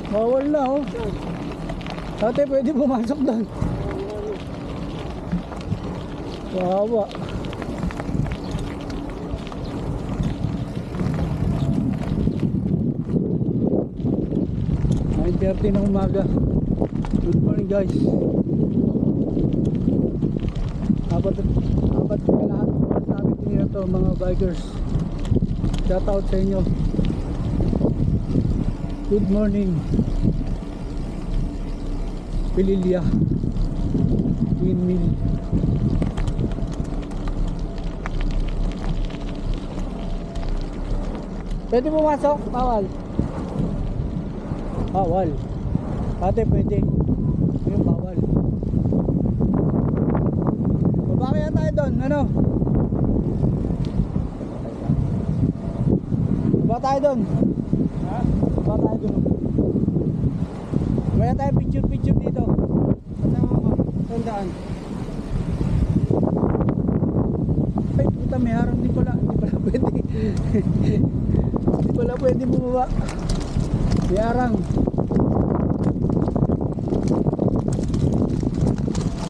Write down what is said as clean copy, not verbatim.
Bawal na oh. Ate, pwede pumasok doon. Wawa. 9:30 ng umaga. Good morning guys. Apat na lahat namin dito mga bikers. Shout out sa inyo. Good morning. Pililya Windmill. Pwede pumasok? Bawal. Bawal. Ate, pwede. Yung bawal. Baba kaya tayo doon, ano? Baba tayo doon. Ha? Baba tayo doon. Kaya tayo picture dito. Tandaan. Ay, puta, may harang. Di pala pwede. Di pala pwede bumaba. May harang.